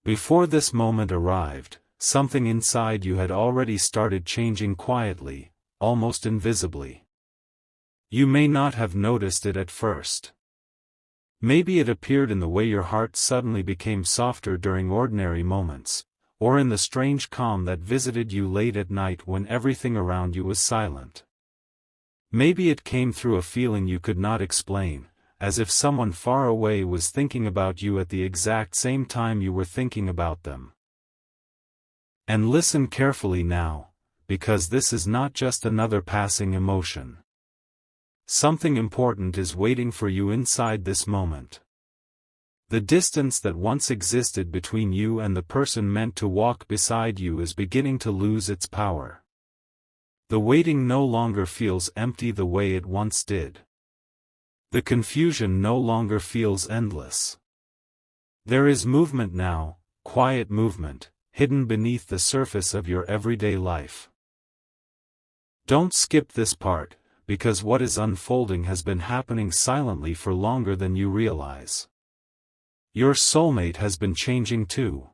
Before this moment arrived, something inside you had already started changing quietly, almost invisibly. You may not have noticed it at first. Maybe it appeared in the way your heart suddenly became softer during ordinary moments, or in the strange calm that visited you late at night when everything around you was silent. Maybe it came through a feeling you could not explain, as if someone far away was thinking about you at the exact same time you were thinking about them. And listen carefully now, because this is not just another passing emotion. Something important is waiting for you inside this moment. The distance that once existed between you and the person meant to walk beside you is beginning to lose its power. The waiting no longer feels empty the way it once did. The confusion no longer feels endless. There is movement now, quiet movement, hidden beneath the surface of your everyday life. Don't skip this part, because what is unfolding has been happening silently for longer than you realize. Your soulmate has been changing too.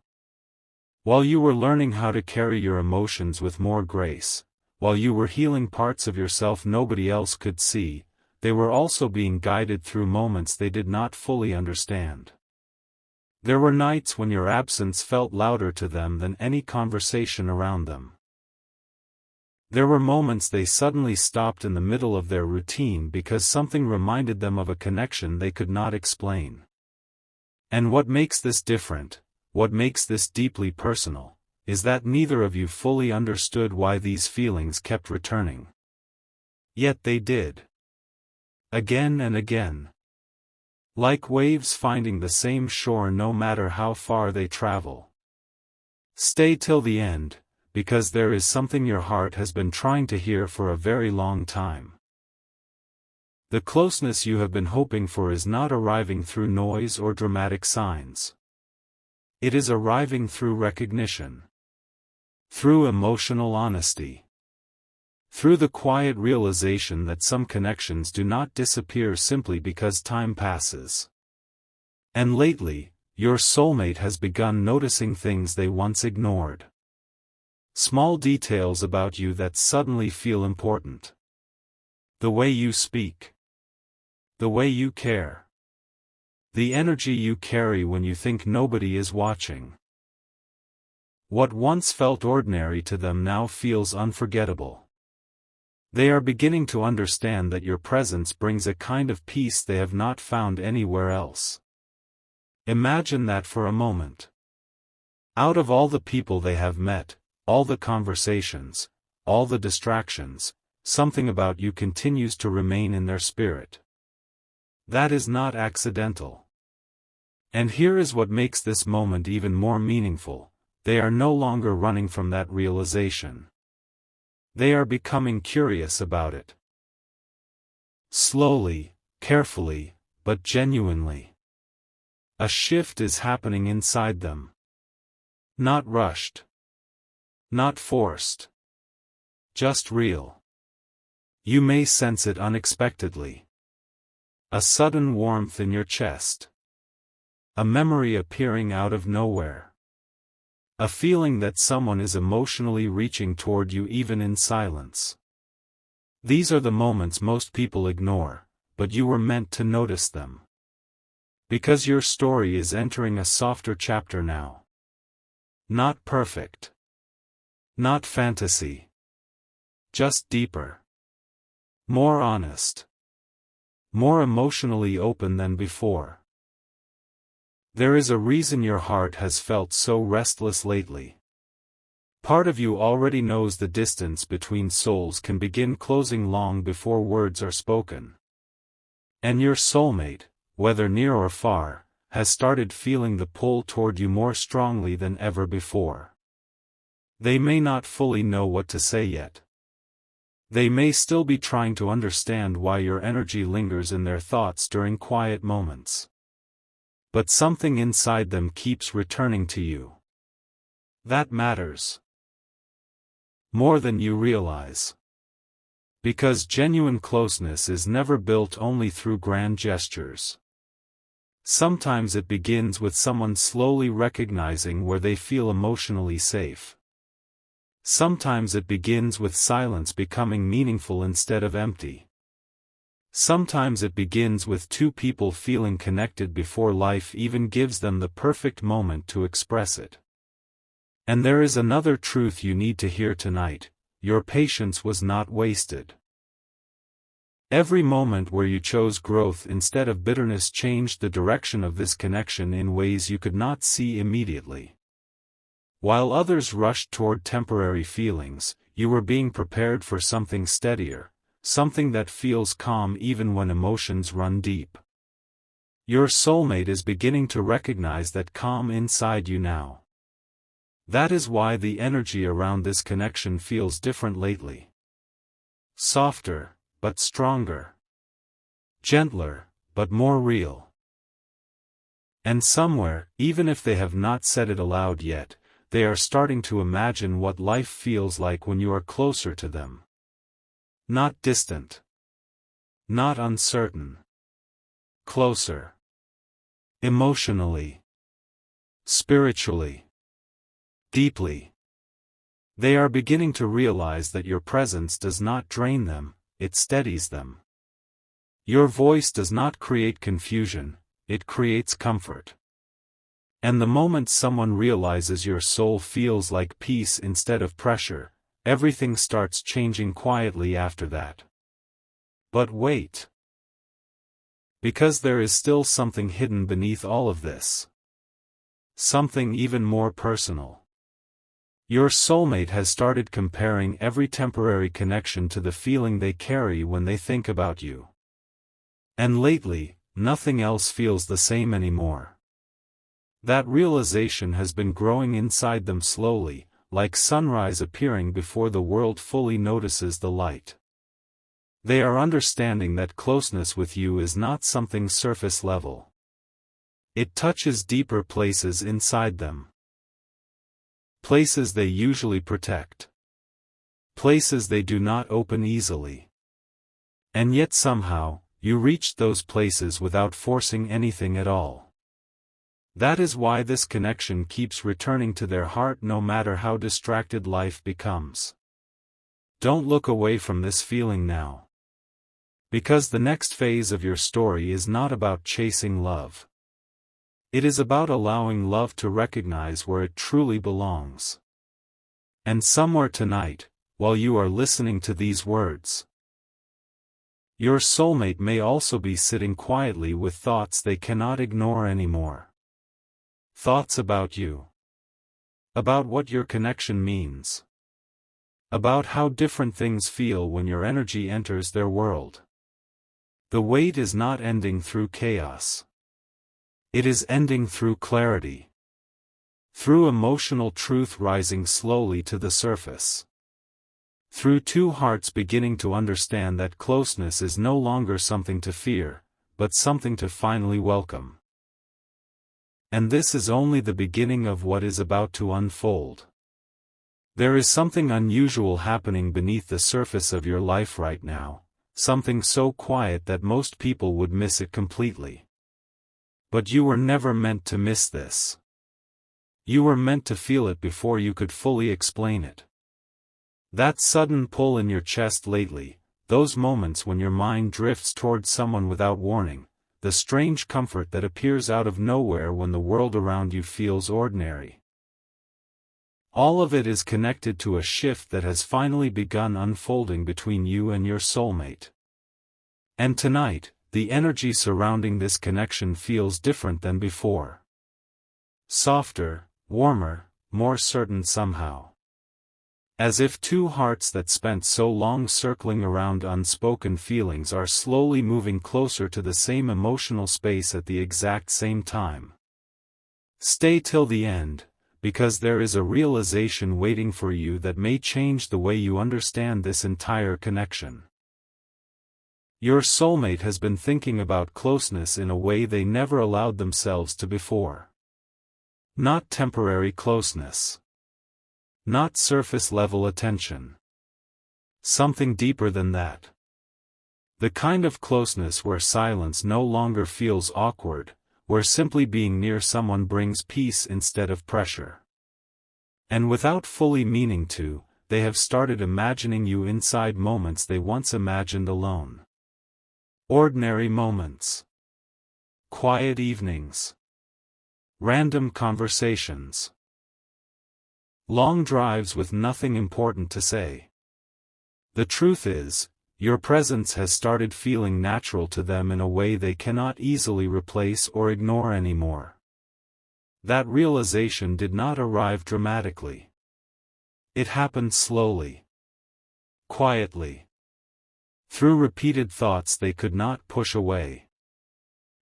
While you were learning how to carry your emotions with more grace, while you were healing parts of yourself nobody else could see, they were also being guided through moments they did not fully understand. There were nights when your absence felt louder to them than any conversation around them. There were moments they suddenly stopped in the middle of their routine because something reminded them of a connection they could not explain. And what makes this different, what makes this deeply personal, is that neither of you fully understood why these feelings kept returning. Yet they did. Again and again. Like waves finding the same shore no matter how far they travel. Stay till the end, because there is something your heart has been trying to hear for a very long time. The closeness you have been hoping for is not arriving through noise or dramatic signs. It is arriving through recognition. Through emotional honesty. Through the quiet realization that some connections do not disappear simply because time passes. And lately, your soulmate has begun noticing things they once ignored. Small details about you that suddenly feel important. The way you speak. The way you care. The energy you carry when you think nobody is watching. What once felt ordinary to them now feels unforgettable. They are beginning to understand that your presence brings a kind of peace they have not found anywhere else. Imagine that for a moment. Out of all the people they have met, all the conversations, all the distractions, something about you continues to remain in their spirit. That is not accidental. And here is what makes this moment even more meaningful: they are no longer running from that realization. They are becoming curious about it. Slowly, carefully, but genuinely. A shift is happening inside them. Not rushed. Not forced. Just real. You may sense it unexpectedly. A sudden warmth in your chest. A memory appearing out of nowhere. A feeling that someone is emotionally reaching toward you even in silence. These are the moments most people ignore, but you were meant to notice them. Because your story is entering a softer chapter now. Not perfect. Not fantasy. Just deeper. More honest. More emotionally open than before. There is a reason your heart has felt so restless lately. Part of you already knows the distance between souls can begin closing long before words are spoken. And your soulmate, whether near or far, has started feeling the pull toward you more strongly than ever before. They may not fully know what to say yet. They may still be trying to understand why your energy lingers in their thoughts during quiet moments. But something inside them keeps returning to you. That matters. More than you realize. Because genuine closeness is never built only through grand gestures. Sometimes it begins with someone slowly recognizing where they feel emotionally safe. Sometimes it begins with silence becoming meaningful instead of empty. Sometimes it begins with two people feeling connected before life even gives them the perfect moment to express it. And there is another truth you need to hear tonight: your patience was not wasted. Every moment where you chose growth instead of bitterness changed the direction of this connection in ways you could not see immediately. While others rushed toward temporary feelings, you were being prepared for something steadier, something that feels calm even when emotions run deep. Your soulmate is beginning to recognize that calm inside you now. That is why the energy around this connection feels different lately. Softer, but stronger. Gentler, but more real. And somewhere, even if they have not said it aloud yet, they are starting to imagine what life feels like when you are closer to them. Not distant. Not uncertain. Closer. Emotionally. Spiritually. Deeply. They are beginning to realize that your presence does not drain them, it steadies them. Your voice does not create confusion, it creates comfort. And the moment someone realizes your soul feels like peace instead of pressure, everything starts changing quietly after that. But wait. Because there is still something hidden beneath all of this. Something even more personal. Your soulmate has started comparing every temporary connection to the feeling they carry when they think about you. And lately, nothing else feels the same anymore. That realization has been growing inside them slowly, like sunrise appearing before the world fully notices the light. They are understanding that closeness with you is not something surface level. It touches deeper places inside them. Places they usually protect. Places they do not open easily. And yet somehow, you reached those places without forcing anything at all. That is why this connection keeps returning to their heart no matter how distracted life becomes. Don't look away from this feeling now. Because the next phase of your story is not about chasing love. It is about allowing love to recognize where it truly belongs. And somewhere tonight, while you are listening to these words, your soulmate may also be sitting quietly with thoughts they cannot ignore anymore. Thoughts about you. About what your connection means. About how different things feel when your energy enters their world. The wait is not ending through chaos. It is ending through clarity. Through emotional truth rising slowly to the surface. Through two hearts beginning to understand that closeness is no longer something to fear, but something to finally welcome. And this is only the beginning of what is about to unfold. There is something unusual happening beneath the surface of your life right now, something so quiet that most people would miss it completely. But you were never meant to miss this. You were meant to feel it before you could fully explain it. That sudden pull in your chest lately, those moments when your mind drifts toward someone without warning, the strange comfort that appears out of nowhere when the world around you feels ordinary. All of it is connected to a shift that has finally begun unfolding between you and your soulmate. And tonight, the energy surrounding this connection feels different than before. Softer, warmer, more certain somehow. As if two hearts that spent so long circling around unspoken feelings are slowly moving closer to the same emotional space at the exact same time. Stay till the end, because there is a realization waiting for you that may change the way you understand this entire connection. Your soulmate has been thinking about closeness in a way they never allowed themselves to before. Not temporary closeness. Not surface-level attention. Something deeper than that. The kind of closeness where silence no longer feels awkward, where simply being near someone brings peace instead of pressure. And without fully meaning to, they have started imagining you inside moments they once imagined alone. Ordinary moments. Quiet evenings. Random conversations. Long drives with nothing important to say. The truth is, your presence has started feeling natural to them in a way they cannot easily replace or ignore anymore. That realization did not arrive dramatically. It happened slowly. Quietly. Through repeated thoughts they could not push away.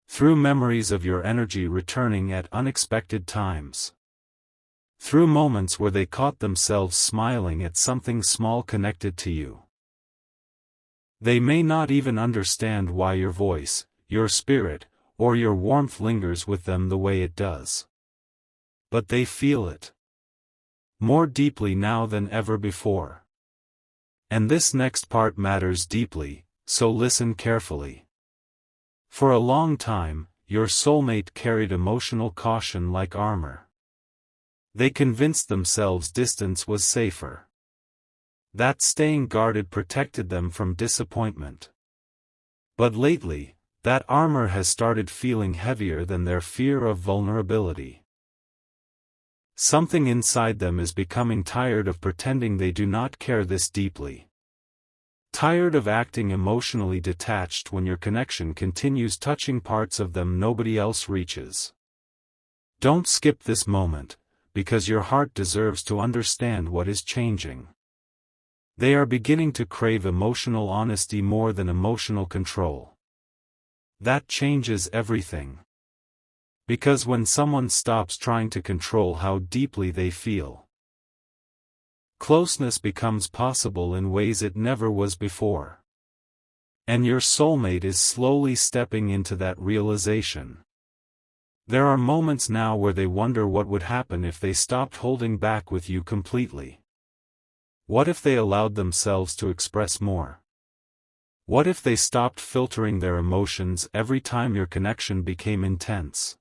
Through memories of your energy returning at unexpected times. Through moments where they caught themselves smiling at something small connected to you. They may not even understand why your voice, your spirit, or your warmth lingers with them the way it does. But they feel it. More deeply now than ever before. And this next part matters deeply, so listen carefully. For a long time, your soulmate carried emotional caution like armor. They convinced themselves distance was safer. That staying guarded protected them from disappointment. But lately, that armor has started feeling heavier than their fear of vulnerability. Something inside them is becoming tired of pretending they do not care this deeply. Tired of acting emotionally detached when your connection continues touching parts of them nobody else reaches. Don't skip this moment, because your heart deserves to understand what is changing. They are beginning to crave emotional honesty more than emotional control. That changes everything. Because when someone stops trying to control how deeply they feel, closeness becomes possible in ways it never was before. And your soulmate is slowly stepping into that realization. There are moments now where they wonder what would happen if they stopped holding back with you completely. What if they allowed themselves to express more? What if they stopped filtering their emotions every time your connection became intense?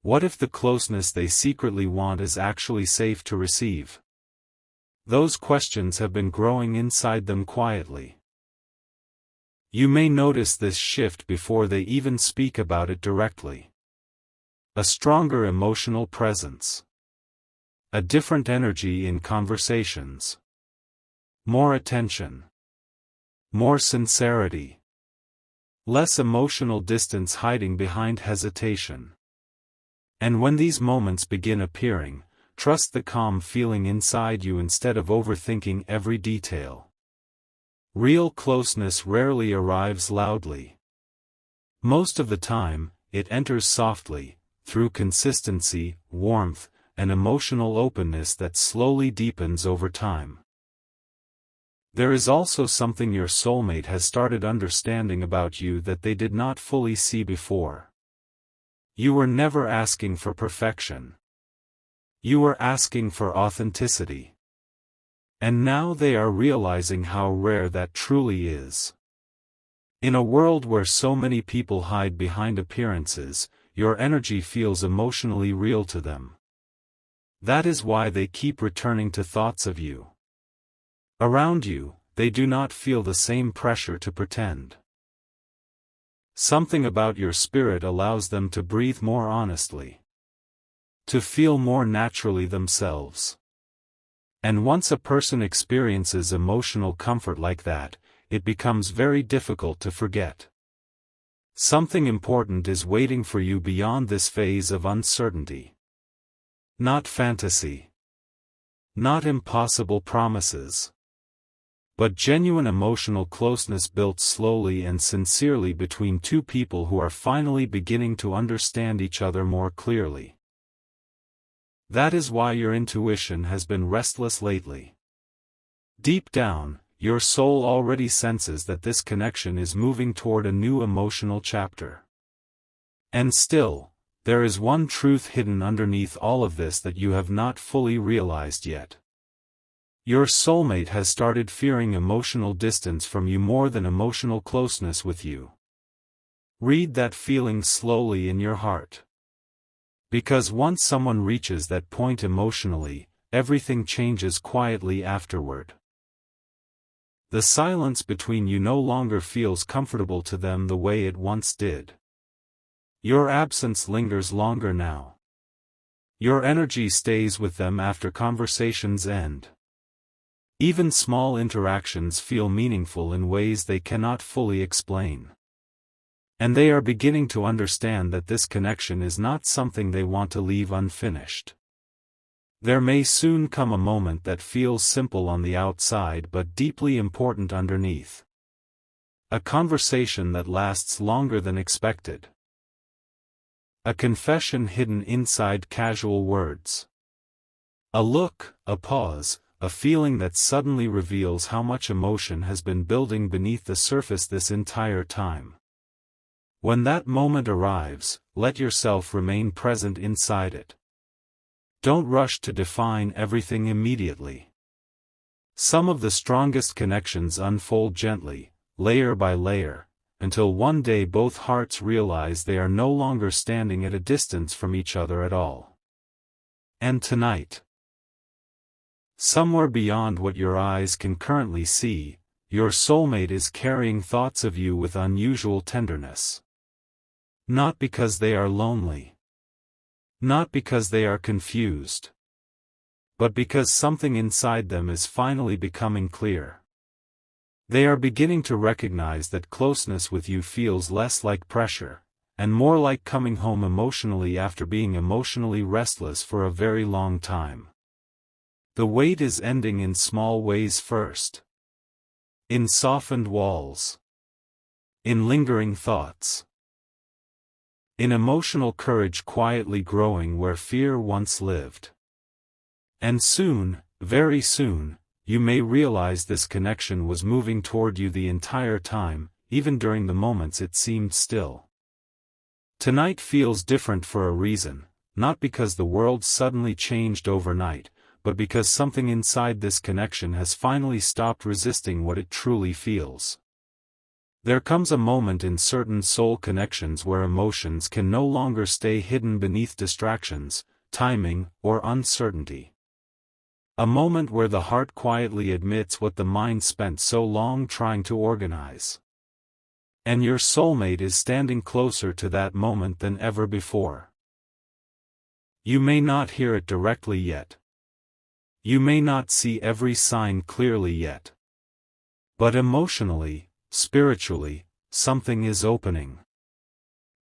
What if the closeness they secretly want is actually safe to receive? Those questions have been growing inside them quietly. You may notice this shift before they even speak about it directly. A stronger emotional presence. A different energy in conversations. More attention. More sincerity. Less emotional distance hiding behind hesitation. And when these moments begin appearing, trust the calm feeling inside you instead of overthinking every detail. Real closeness rarely arrives loudly. Most of the time, it enters softly, through consistency, warmth, and emotional openness that slowly deepens over time. There is also something your soulmate has started understanding about you that they did not fully see before. You were never asking for perfection. You were asking for authenticity. And now they are realizing how rare that truly is. In a world where so many people hide behind appearances, your energy feels emotionally real to them. That is why they keep returning to thoughts of you. Around you, they do not feel the same pressure to pretend. Something about your spirit allows them to breathe more honestly. To feel more naturally themselves. And once a person experiences emotional comfort like that, it becomes very difficult to forget. Something important is waiting for you beyond this phase of uncertainty. Not fantasy. Not impossible promises. But genuine emotional closeness built slowly and sincerely between two people who are finally beginning to understand each other more clearly. That is why your intuition has been restless lately. Deep down, your soul already senses that this connection is moving toward a new emotional chapter. And still, there is one truth hidden underneath all of this that you have not fully realized yet. Your soulmate has started fearing emotional distance from you more than emotional closeness with you. Read that feeling slowly in your heart. Because once someone reaches that point emotionally, everything changes quietly afterward. The silence between you no longer feels comfortable to them the way it once did. Your absence lingers longer now. Your energy stays with them after conversations end. Even small interactions feel meaningful in ways they cannot fully explain. And they are beginning to understand that this connection is not something they want to leave unfinished. There may soon come a moment that feels simple on the outside but deeply important underneath. A conversation that lasts longer than expected. A confession hidden inside casual words. A look, a pause, a feeling that suddenly reveals how much emotion has been building beneath the surface this entire time. When that moment arrives, let yourself remain present inside it. Don't rush to define everything immediately. Some of the strongest connections unfold gently, layer by layer, until one day both hearts realize they are no longer standing at a distance from each other at all. And tonight, somewhere beyond what your eyes can currently see, your soulmate is carrying thoughts of you with unusual tenderness. Not because they are lonely. Not because they are confused. But because something inside them is finally becoming clear. They are beginning to recognize that closeness with you feels less like pressure, and more like coming home emotionally after being emotionally restless for a very long time. The wait is ending in small ways first. In softened walls. In lingering thoughts. In emotional courage quietly growing where fear once lived. And soon, very soon, you may realize this connection was moving toward you the entire time, even during the moments it seemed still. Tonight feels different for a reason, not because the world suddenly changed overnight, but because something inside this connection has finally stopped resisting what it truly feels. There comes a moment in certain soul connections where emotions can no longer stay hidden beneath distractions, timing, or uncertainty. A moment where the heart quietly admits what the mind spent so long trying to organize. And your soulmate is standing closer to that moment than ever before. You may not hear it directly yet. You may not see every sign clearly yet. But emotionally, spiritually, something is opening.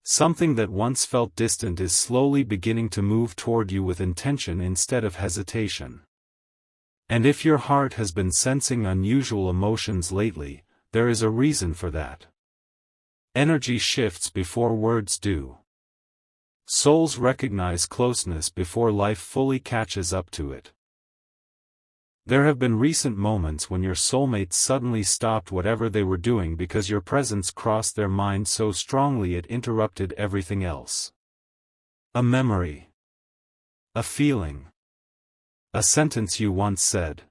Something that once felt distant is slowly beginning to move toward you with intention instead of hesitation. And if your heart has been sensing unusual emotions lately, there is a reason for that. Energy shifts before words do. Souls recognize closeness before life fully catches up to it. There have been recent moments when your soulmate suddenly stopped whatever they were doing because your presence crossed their mind so strongly it interrupted everything else. A memory. A feeling. A sentence you once said.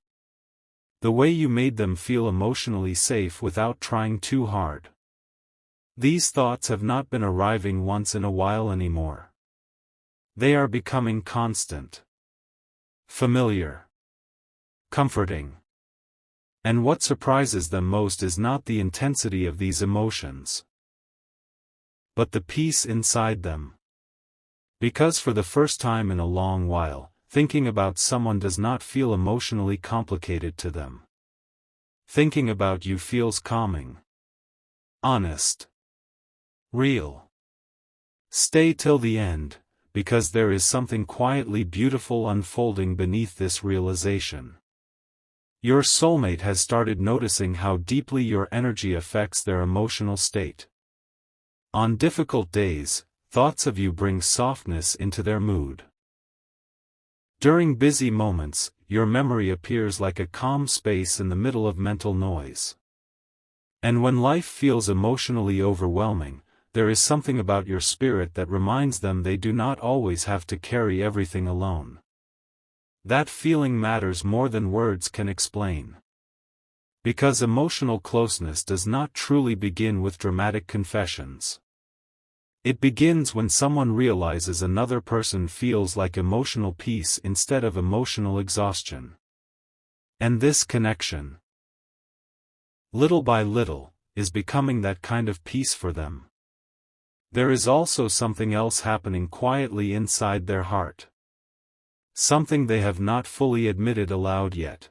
The way you made them feel emotionally safe without trying too hard. These thoughts have not been arriving once in a while anymore. They are becoming constant. Familiar. Comforting. And what surprises them most is not the intensity of these emotions, but the peace inside them. Because for the first time in a long while, thinking about someone does not feel emotionally complicated to them. Thinking about you feels calming. Honest. Real. Stay till the end, because there is something quietly beautiful unfolding beneath this realization. Your soulmate has started noticing how deeply your energy affects their emotional state. On difficult days, thoughts of you bring softness into their mood. During busy moments, your memory appears like a calm space in the middle of mental noise. And when life feels emotionally overwhelming, there is something about your spirit that reminds them they do not always have to carry everything alone. That feeling matters more than words can explain. Because emotional closeness does not truly begin with dramatic confessions. It begins when someone realizes another person feels like emotional peace instead of emotional exhaustion. And this connection, little by little, is becoming that kind of peace for them. There is also something else happening quietly inside their heart. Something they have not fully admitted aloud yet.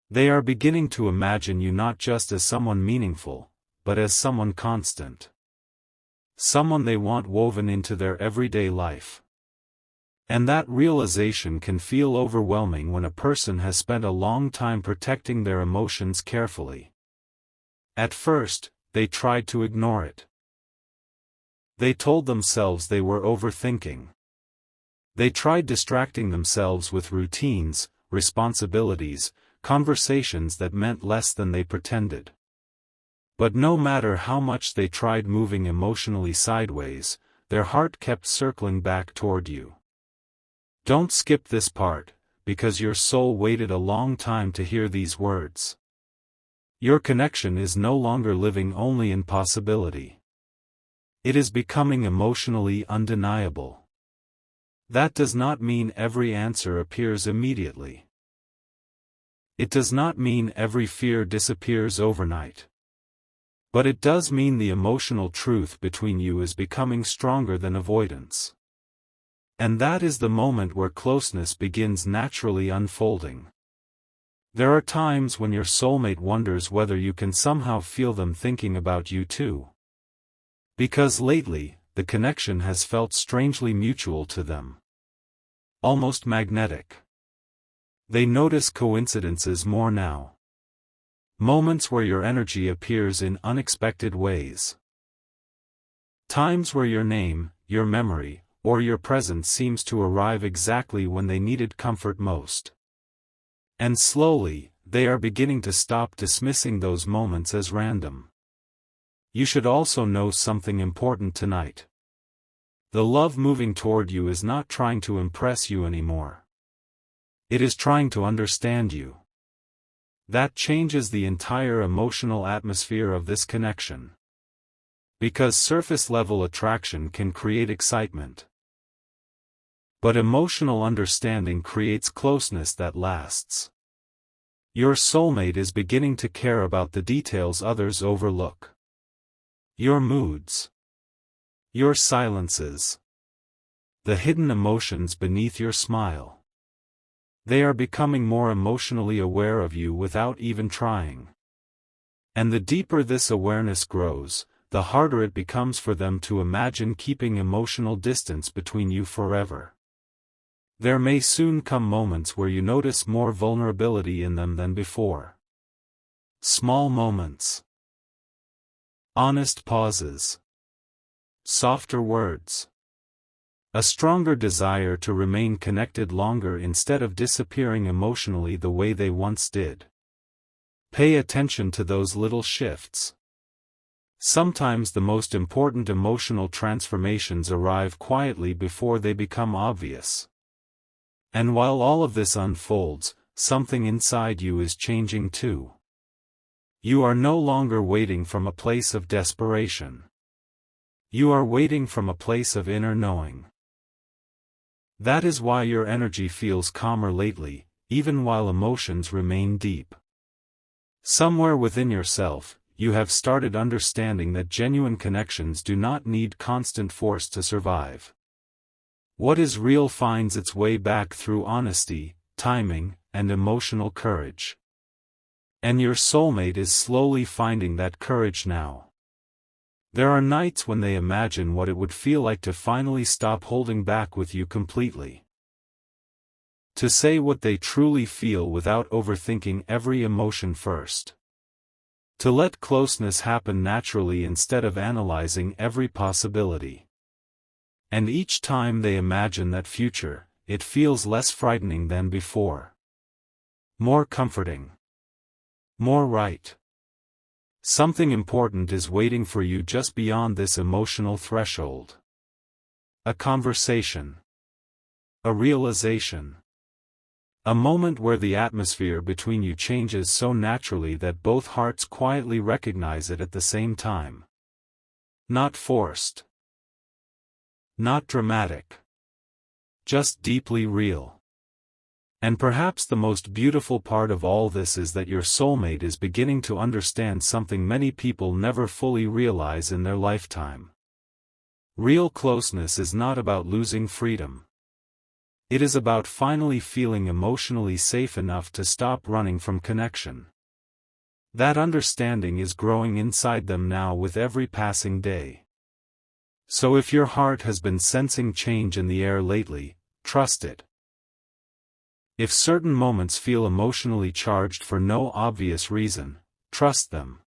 They are beginning to imagine you not just as someone meaningful, but as someone constant. Someone they want woven into their everyday life. And that realization can feel overwhelming when a person has spent a long time protecting their emotions carefully. At first, they tried to ignore it. They told themselves they were overthinking. They tried distracting themselves with routines, responsibilities, conversations that meant less than they pretended. But no matter how much they tried moving emotionally sideways, their heart kept circling back toward you. Don't skip this part, because your soul waited a long time to hear these words. Your connection is no longer living only in possibility. It is becoming emotionally undeniable. That does not mean every answer appears immediately. It does not mean every fear disappears overnight. But it does mean the emotional truth between you is becoming stronger than avoidance. And that is the moment where closeness begins naturally unfolding. There are times when your soulmate wonders whether you can somehow feel them thinking about you too. Because lately, the connection has felt strangely mutual to them. Almost magnetic. They notice coincidences more now. Moments where your energy appears in unexpected ways. Times where your name, your memory, or your presence seems to arrive exactly when they needed comfort most. And slowly, they are beginning to stop dismissing those moments as random. You should also know something important tonight. The love moving toward you is not trying to impress you anymore. It is trying to understand you. That changes the entire emotional atmosphere of this connection. Because surface-level attraction can create excitement. But emotional understanding creates closeness that lasts. Your soulmate is beginning to care about the details others overlook. Your moods. Your silences. The hidden emotions beneath your smile. They are becoming more emotionally aware of you without even trying. And the deeper this awareness grows, the harder it becomes for them to imagine keeping emotional distance between you forever. There may soon come moments where you notice more vulnerability in them than before. Small moments. Honest pauses. Softer words. A stronger desire to remain connected longer instead of disappearing emotionally the way they once did. Pay attention to those little shifts. Sometimes the most important emotional transformations arrive quietly before they become obvious. And while all of this unfolds, something inside you is changing too. You are no longer waiting from a place of desperation. You are waiting from a place of inner knowing. That is why your energy feels calmer lately, even while emotions remain deep. Somewhere within yourself, you have started understanding that genuine connections do not need constant force to survive. What is real finds its way back through honesty, timing, and emotional courage. And your soulmate is slowly finding that courage now. There are nights when they imagine what it would feel like to finally stop holding back with you completely. To say what they truly feel without overthinking every emotion first. To let closeness happen naturally instead of analyzing every possibility. And each time they imagine that future, it feels less frightening than before. More comforting. More right. Something important is waiting for you just beyond this emotional threshold. A conversation. A realization. A moment where the atmosphere between you changes so naturally that both hearts quietly recognize it at the same time. Not forced. Not dramatic. Just deeply real. And perhaps the most beautiful part of all this is that your soulmate is beginning to understand something many people never fully realize in their lifetime. Real closeness is not about losing freedom. It is about finally feeling emotionally safe enough to stop running from connection. That understanding is growing inside them now with every passing day. So if your heart has been sensing change in the air lately, trust it. If certain moments feel emotionally charged for no obvious reason, trust them.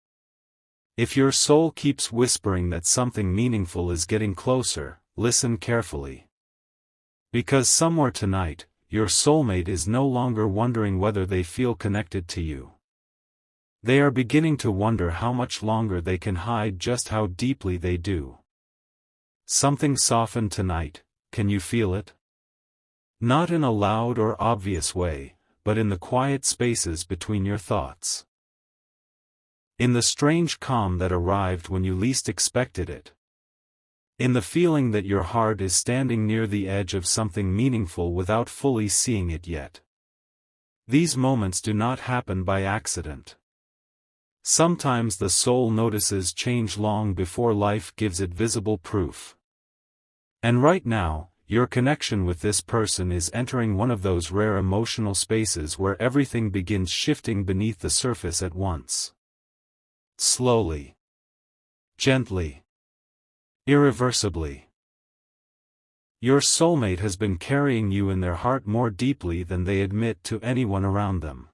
If your soul keeps whispering that something meaningful is getting closer, listen carefully. Because somewhere tonight, your soulmate is no longer wondering whether they feel connected to you. They are beginning to wonder how much longer they can hide just how deeply they do. Something softened tonight, can you feel it? Not in a loud or obvious way, but in the quiet spaces between your thoughts. In the strange calm that arrived when you least expected it. In the feeling that your heart is standing near the edge of something meaningful without fully seeing it yet. These moments do not happen by accident. Sometimes the soul notices change long before life gives it visible proof. And right now, your connection with this person is entering one of those rare emotional spaces where everything begins shifting beneath the surface at once. Slowly. Gently. Irreversibly. Your soulmate has been carrying you in their heart more deeply than they admit to anyone around them.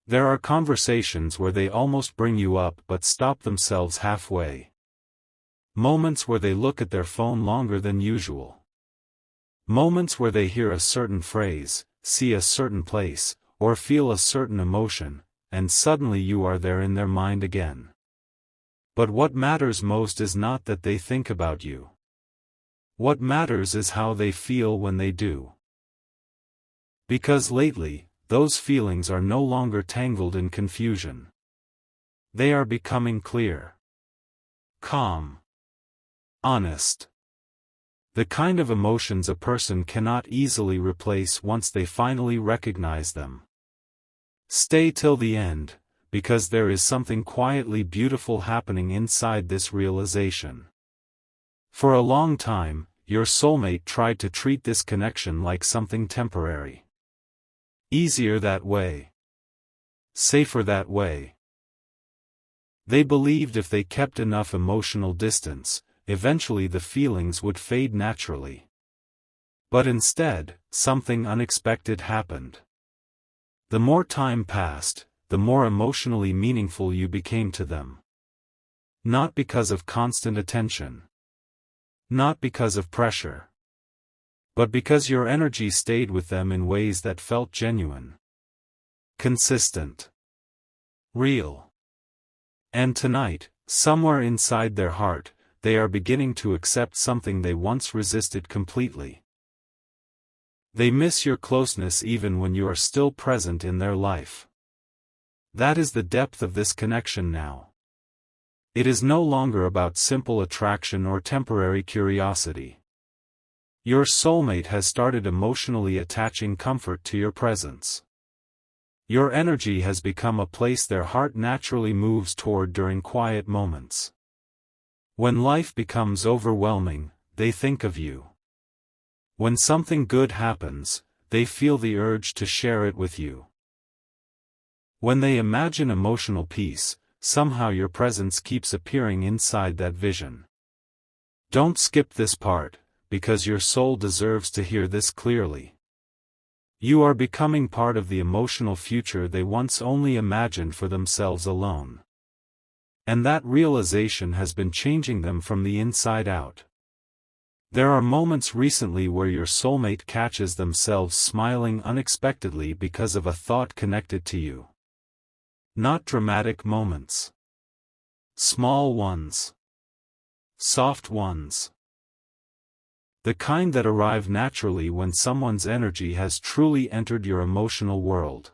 There are conversations where they almost bring you up but stop themselves halfway. Moments where they look at their phone longer than usual. Moments where they hear a certain phrase, see a certain place, or feel a certain emotion, and suddenly you are there in their mind again. But what matters most is not that they think about you. What matters is how they feel when they do. Because lately, those feelings are no longer tangled in confusion. They are becoming clear. Calm. Honest. The kind of emotions a person cannot easily replace once they finally recognize them. Stay till the end, because there is something quietly beautiful happening inside this realization. For a long time, your soulmate tried to treat this connection like something temporary. Easier that way. Safer that way. They believed if they kept enough emotional distance, eventually the feelings would fade naturally. But instead, something unexpected happened. The more time passed, the more emotionally meaningful you became to them. Not because of constant attention. Not because of pressure. But because your energy stayed with them in ways that felt genuine. Consistent. Real. And tonight, somewhere inside their heart, they are beginning to accept something they once resisted completely. They miss your closeness even when you are still present in their life. That is the depth of this connection now. It is no longer about simple attraction or temporary curiosity. Your soulmate has started emotionally attaching comfort to your presence. Your energy has become a place their heart naturally moves toward during quiet moments. When life becomes overwhelming, they think of you. When something good happens, they feel the urge to share it with you. When they imagine emotional peace, somehow your presence keeps appearing inside that vision. Don't skip this part, because your soul deserves to hear this clearly. You are becoming part of the emotional future they once only imagined for themselves alone. And that realization has been changing them from the inside out. There are moments recently where your soulmate catches themselves smiling unexpectedly because of a thought connected to you. Not dramatic moments. Small ones. Soft ones. The kind that arrive naturally when someone's energy has truly entered your emotional world.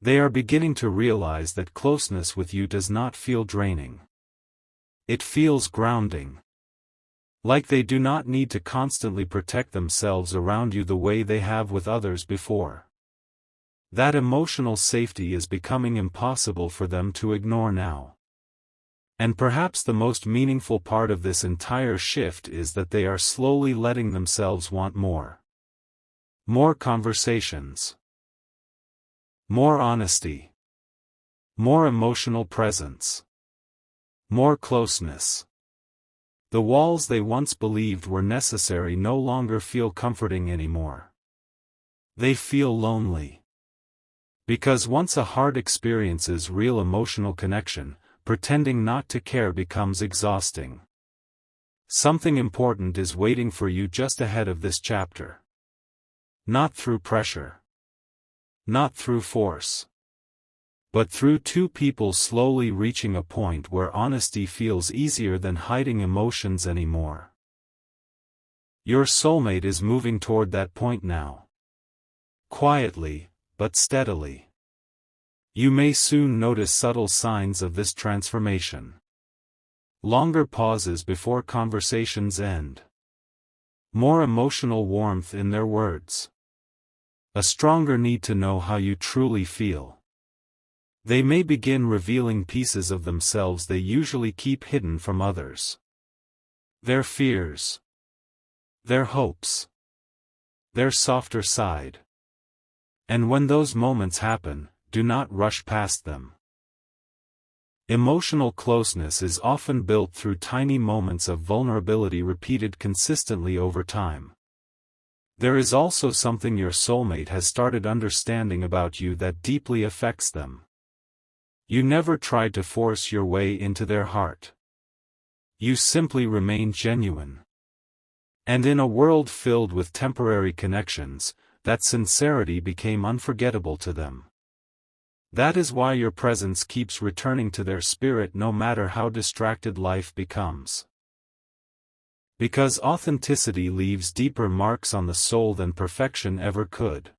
They are beginning to realize that closeness with you does not feel draining. It feels grounding. Like they do not need to constantly protect themselves around you the way they have with others before. That emotional safety is becoming impossible for them to ignore now. And perhaps the most meaningful part of this entire shift is that they are slowly letting themselves want more. More conversations. More honesty. More emotional presence. More closeness. The walls they once believed were necessary no longer feel comforting anymore. They feel lonely. Because once a heart experiences real emotional connection, pretending not to care becomes exhausting. Something important is waiting for you just ahead of this chapter. Not through pressure. Not through force. But through two people slowly reaching a point where honesty feels easier than hiding emotions anymore. Your soulmate is moving toward that point now. Quietly, but steadily. You may soon notice subtle signs of this transformation. Longer pauses before conversations end. More emotional warmth in their words. A stronger need to know how you truly feel. They may begin revealing pieces of themselves they usually keep hidden from others. Their fears. Their hopes. Their softer side. And when those moments happen, do not rush past them. Emotional closeness is often built through tiny moments of vulnerability repeated consistently over time. There is also something your soulmate has started understanding about you that deeply affects them. You never tried to force your way into their heart. You simply remained genuine. And in a world filled with temporary connections, that sincerity became unforgettable to them. That is why your presence keeps returning to their spirit no matter how distracted life becomes. Because authenticity leaves deeper marks on the soul than perfection ever could.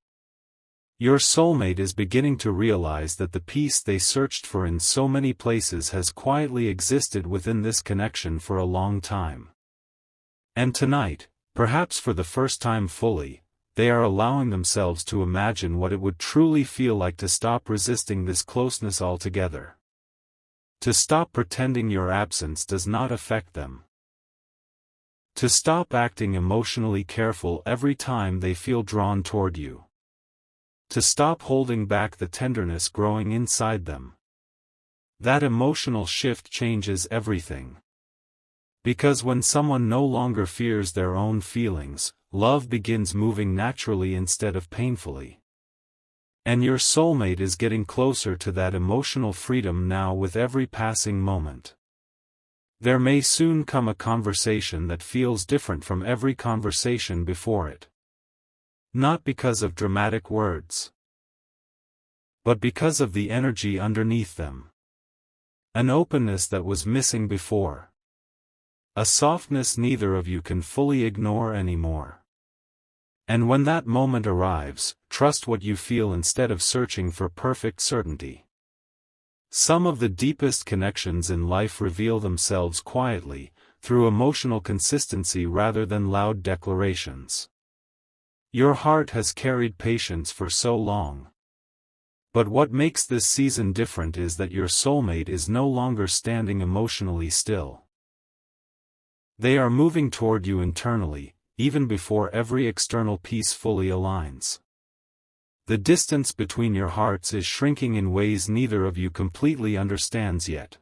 Your soulmate is beginning to realize that the peace they searched for in so many places has quietly existed within this connection for a long time. And tonight, perhaps for the first time fully, they are allowing themselves to imagine what it would truly feel like to stop resisting this closeness altogether. To stop pretending your absence does not affect them. To stop acting emotionally careful every time they feel drawn toward you. To stop holding back the tenderness growing inside them. That emotional shift changes everything. Because when someone no longer fears their own feelings, love begins moving naturally instead of painfully. And your soulmate is getting closer to that emotional freedom now with every passing moment. There may soon come a conversation that feels different from every conversation before it. Not because of dramatic words, but because of the energy underneath them. An openness that was missing before. A softness neither of you can fully ignore anymore. And when that moment arrives, trust what you feel instead of searching for perfect certainty. Some of the deepest connections in life reveal themselves quietly, through emotional consistency rather than loud declarations. Your heart has carried patience for so long. But what makes this season different is that your soulmate is no longer standing emotionally still. They are moving toward you internally, even before every external piece fully aligns. The distance between your hearts is shrinking in ways neither of you completely understands yet.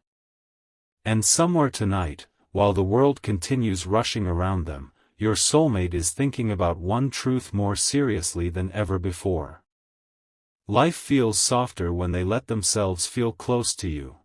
And somewhere tonight, while the world continues rushing around them, your soulmate is thinking about one truth more seriously than ever before. Life feels softer when they let themselves feel close to you.